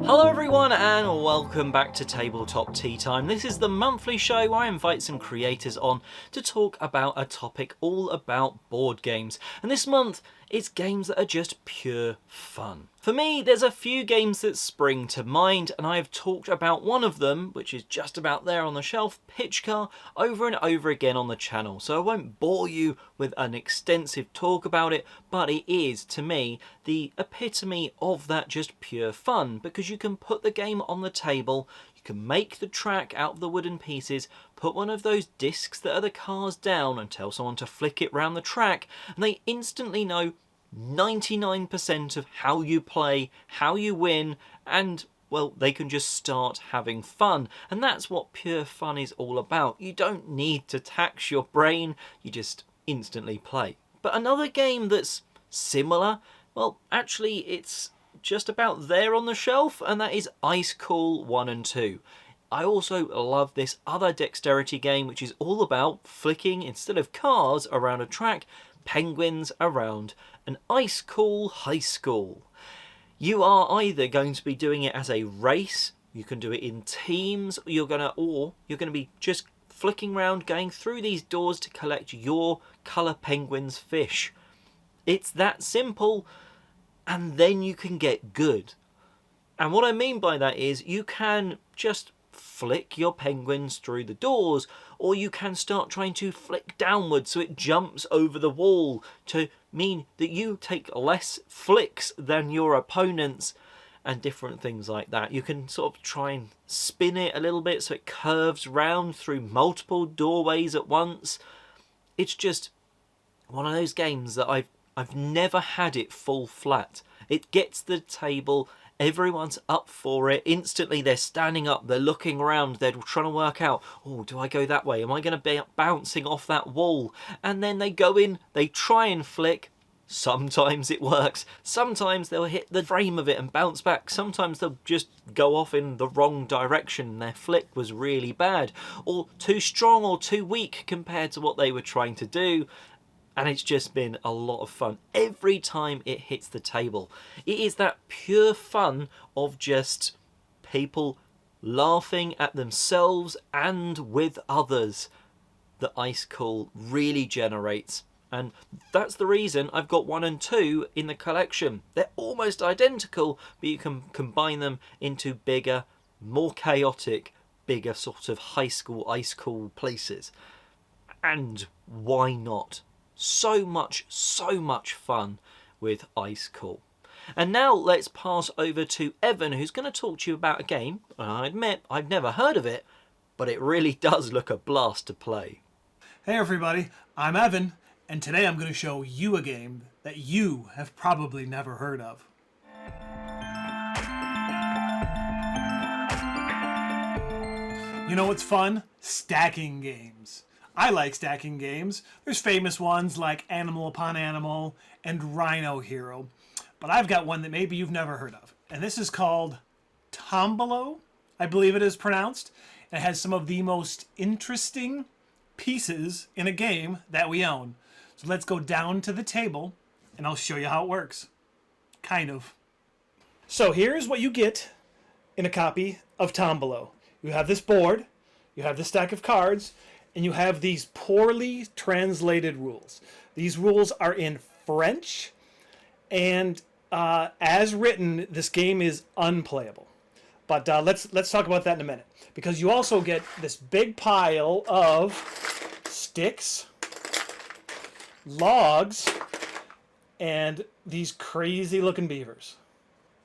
Hello everyone and welcome back to Tabletop Tea Time. This is the monthly show where I invite some creators on to talk about a topic all about board games. And this month, it's games that are just pure fun. For me, there's a few games that spring to mind, and I have talked about one of them, which is just about there on the shelf, Pitch Car, over and over again on the channel. So I won't bore you with an extensive talk about it, but it is, to me, the epitome of that just pure fun, because you can put the game on the table, you can make the track out of the wooden pieces, put one of those discs that are the cars down and tell someone to flick it round the track, and they instantly know 99% of how you play, how you win, and, well, they can just start having fun. And that's what pure fun is all about. You don't need to tax your brain, you just instantly play. But another game that's similar, well, actually it's just about there on the shelf, and that is Ice Cool 1 and 2. I also love this other dexterity game, which is all about flicking, instead of cars around a track, penguins around an ice cool high school. You are either going to be doing it as a race, you can do it in teams, or you're going to be just flicking around, going through these doors to collect your colour penguins fish. It's that simple, and then you can get good. And what I mean by that is you can just flick your penguins through the doors, or you can start trying to flick downwards so it jumps over the wall to mean that you take less flicks than your opponents, and different things like that. You can sort of try and spin it a little bit so it curves round through multiple doorways at once. It's just one of those games that I've never had it fall flat. It gets the table, everyone's up for it. Instantly they're standing up, they're looking around, they're trying to work out, oh, do I go that way? Am I going to be bouncing off that wall? And then they go in, they try and flick. Sometimes it works. Sometimes they'll hit the frame of it and bounce back. Sometimes they'll just go off in the wrong direction. Their flick was really bad, or too strong or too weak compared to what they were trying to do. And it's just been a lot of fun every time it hits the table. It is that pure fun of just people laughing at themselves and with others that Ice Cool really generates. And that's the reason I've got 1 and 2 in the collection. They're almost identical, but you can combine them into bigger, more chaotic, bigger sort of high school Ice Cool places. And why not? So much fun with Ice Cool. And now let's pass over to Evan, who's going to talk to you about a game, and I admit I've never heard of it, but it really does look a blast to play. Hey everybody, I'm Evan, and today I'm going to show you a game that you have probably never heard of. You know what's fun? Stacking games. I like stacking games. There's famous ones like Animal Upon Animal and Rhino Hero. But I've got one that maybe you've never heard of. And this is called Tombolo, I believe it is pronounced. It has some of the most interesting pieces in a game that we own. So let's go down to the table and I'll show you how it works. Kind of. So here's what you get in a copy of Tombolo. You have this board, you have this stack of cards, and you have these poorly translated rules. These rules are in French, and as written, this game is unplayable. But let's talk about that in a minute, because you also get this big pile of sticks, logs, and these crazy-looking beavers.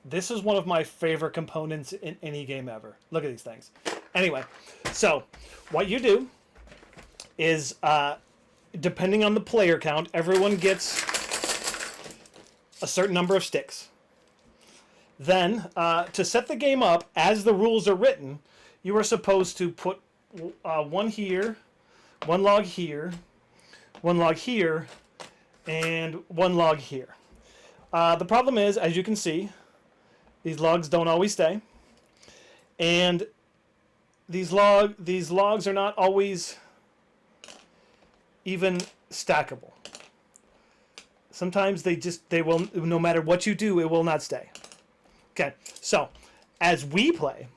This is one of my favorite components in any game ever. Look at these things. Anyway, so what you do is, depending on the player count, everyone gets a certain number of sticks. Then, to set the game up, as the rules are written, you are supposed to put one here, one log here, one log here, and one log here. The problem is, as you can see, these logs don't always stay, and these logs are not always even stackable. Sometimes they will, no matter what you do, it will not stay. Okay, so as we play,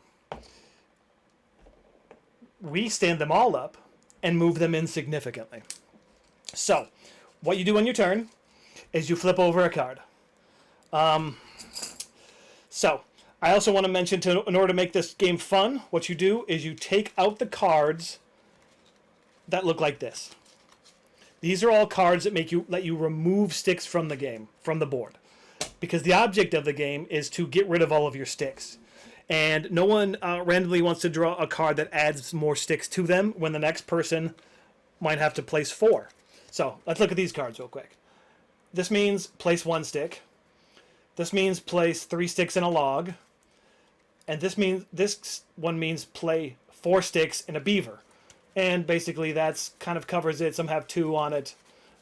we stand them all up and move them in significantly. So, what you do on your turn is you flip over a card. So, I also want to mention, in order to make this game fun, what you do is you take out the cards that look like this. These are all cards that let you remove sticks from the game, from the board. Because the object of the game is to get rid of all of your sticks. And no one randomly wants to draw a card that adds more sticks to them when the next person might have to place 4. So, let's look at these cards real quick. This means place 1 stick. This means place 3 sticks in a log. And this one means play 4 sticks in a beaver. And basically that's kind of covers it. Some have 2 on it.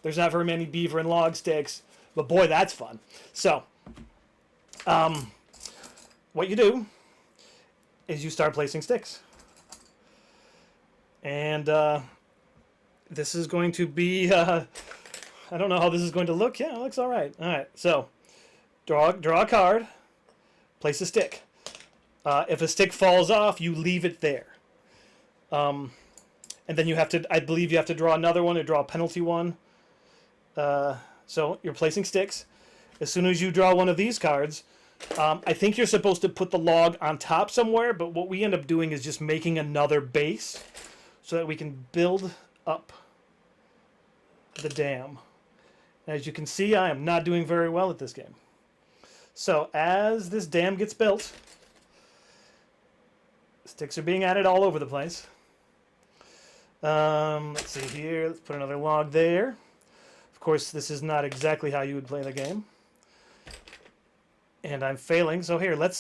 There's not very many beaver and log sticks. But boy, that's fun. So, what you do is you start placing sticks. And this is going to be... I don't know how this is going to look. Yeah, it looks all right. All right, so draw a card. Place a stick. If a stick falls off, you leave it there. And then you have to, I believe you have to draw another one or draw a penalty one. So you're placing sticks. As soon as you draw one of these cards, I think you're supposed to put the log on top somewhere, but what we end up doing is just making another base so that we can build up the dam. As you can see, I am not doing very well at this game. So as this dam gets built, sticks are being added all over the place. Let's see here. Let's put another log there. Of course, this is not exactly how you would play the game. And I'm failing. So here, let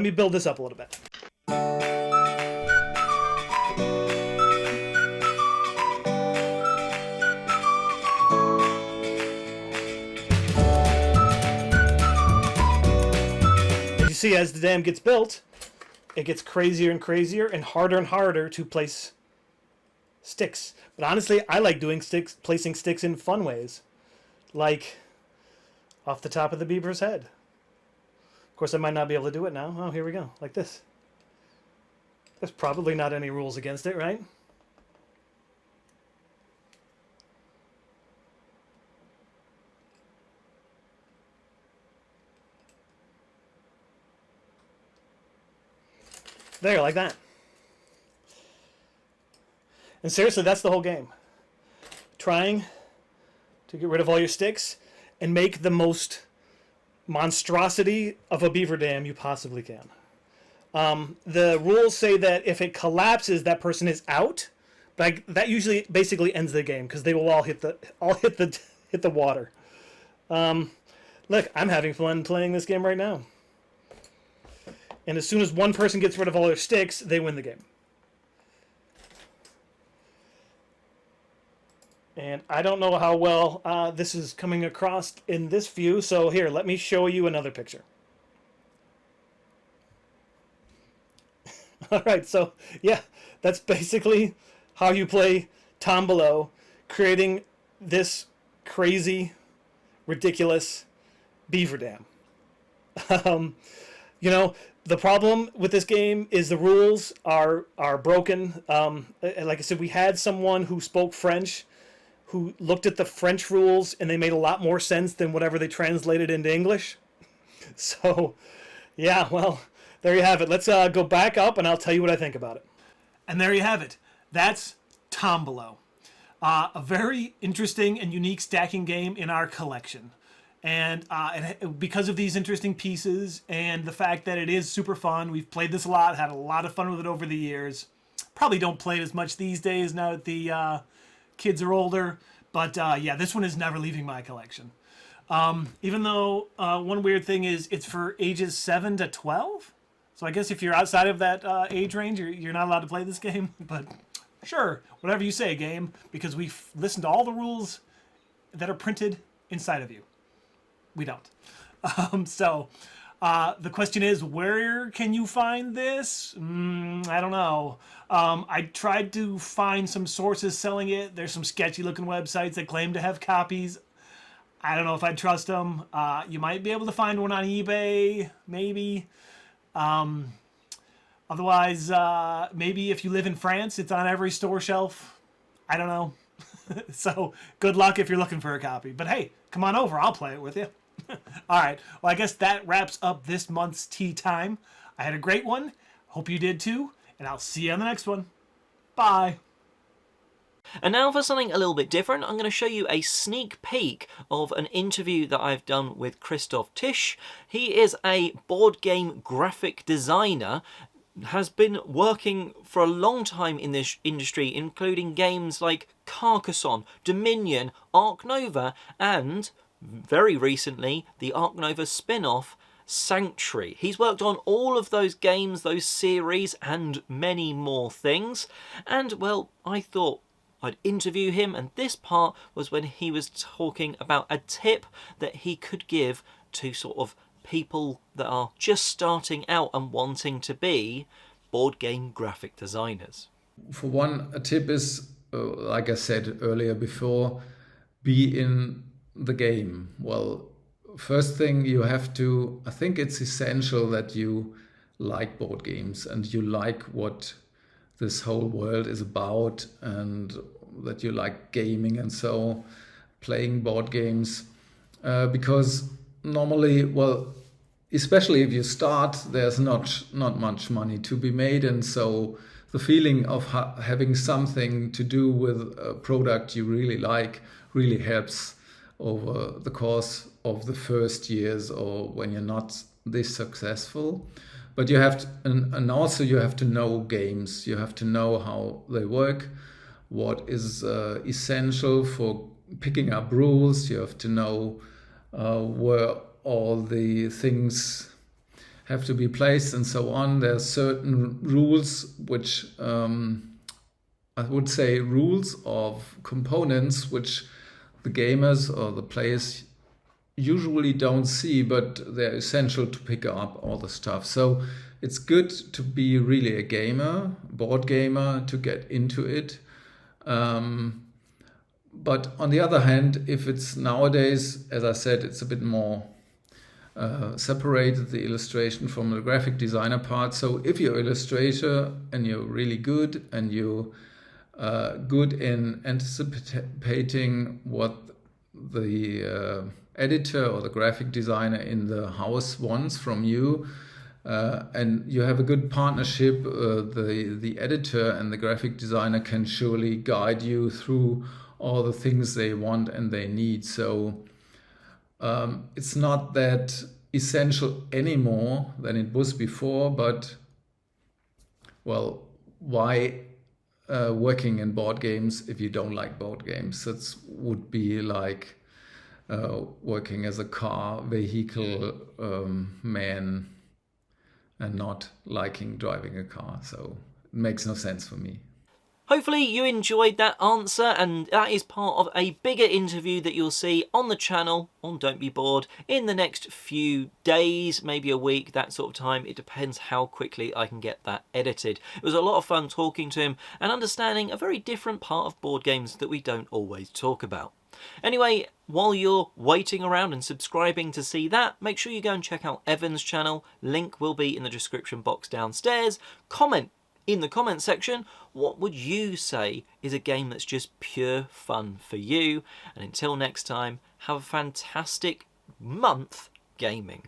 me build this up a little bit. As you see, as the dam gets built, it gets crazier and crazier and harder to place sticks. But honestly, I like placing sticks in fun ways. Like off the top of the beaver's head. Of course, I might not be able to do it now. Oh, here we go. Like this. There's probably not any rules against it, right? There, like that. And seriously, that's the whole game. Trying to get rid of all your sticks and make the most monstrosity of a beaver dam you possibly can. The rules say that if it collapses, that person is out, but that usually basically ends the game because they will all hit the water. Look, I'm having fun playing this game right now. And as soon as one person gets rid of all their sticks, they win the game. And I don't know how well this is coming across in this view, so here, let me show you another picture. All right, so yeah, that's basically how you play Tombolo, creating this crazy, ridiculous beaver dam. You know, the problem with this game is the rules are broken. Like I said, we had someone who spoke French who looked at the French rules and they made a lot more sense than whatever they translated into English. So, yeah, well, there you have it. Let's go back up and I'll tell you what I think about it. And there you have it. That's Tombolo. A very interesting and unique stacking game in our collection. And because of these interesting pieces and the fact that it is super fun, we've played this a lot, had a lot of fun with it over the years. Probably don't play it as much these days now that the kids are older. But yeah, this one is never leaving my collection. Even though one weird thing is it's for ages 7 to 12. So I guess if you're outside of that age range, you're not allowed to play this game. But sure, whatever you say, game, because we've listened to all the rules that are printed inside of you. We don't. So the question is, where can you find this? I don't know. I tried to find some sources selling it. There's some sketchy looking websites that claim to have copies. I don't know if I'd trust them. You might be able to find one on eBay, maybe. Otherwise, maybe if you live in France, it's on every store shelf. I don't know. So good luck if you're looking for a copy. But hey, come on over. I'll play it with you. All right. Well, I guess that wraps up this month's Tea Time. I had a great one. Hope you did too. And I'll see you on the next one. Bye. And now for something a little bit different, I'm going to show you a sneak peek of an interview that I've done with Christof Tisch. He is a board game graphic designer, has been working for a long time in this industry, including games like Carcassonne, Dominion, Ark Nova, and very recently the Ark Nova spin-off Sanctuary. He's worked on all of those games, those series, and many more things. And well, I thought I'd interview him, and this part was when he was talking about a tip that he could give to sort of people that are just starting out and wanting to be board game graphic designers. For one, a tip is, like I said earlier before, be in the game. Well, first thing you have to, I think it's essential that you like board games and you like what this whole world is about, and that you like gaming and so playing board games, because normally, well, especially if you start, there's not much money to be made, and so the feeling of having something to do with a product you really like really helps over the course of the first years or when you're not this successful. But you have to, and also you have to know games. You have to know how they work, what is essential for picking up rules. You have to know where all the things have to be placed and so on. There are certain rules which I would say rules of components which the gamers or the players usually don't see, but they're essential to pick up all the stuff. So it's good to be really a gamer, board gamer, to get into it. But on the other hand, if it's nowadays, as I said, it's a bit more separated, the illustration from the graphic designer part. So if you're an illustrator and you're really good and you're good in anticipating what the editor or the graphic designer in the house wants from you, and you have a good partnership, the editor and the graphic designer can surely guide you through all the things they want and they need. So it's not that essential anymore than it was before, but well, why working in board games if you don't like board games? That would be like working as a car vehicle man and not liking driving a car. So it makes no sense for me. Hopefully you enjoyed that answer, and that is part of a bigger interview that you'll see on the channel on Don't Be Bored in the next few days, maybe a week, that sort of time. It depends how quickly I can get that edited. It was a lot of fun talking to him and understanding a very different part of board games that we don't always talk about. Anyway, while you're waiting around and subscribing to see that, make sure you go and check out Evan's channel. Link will be in the description box downstairs. Comment in the comment section, what would you say is a game that's just pure fun for you? And until next time, have a fantastic month gaming.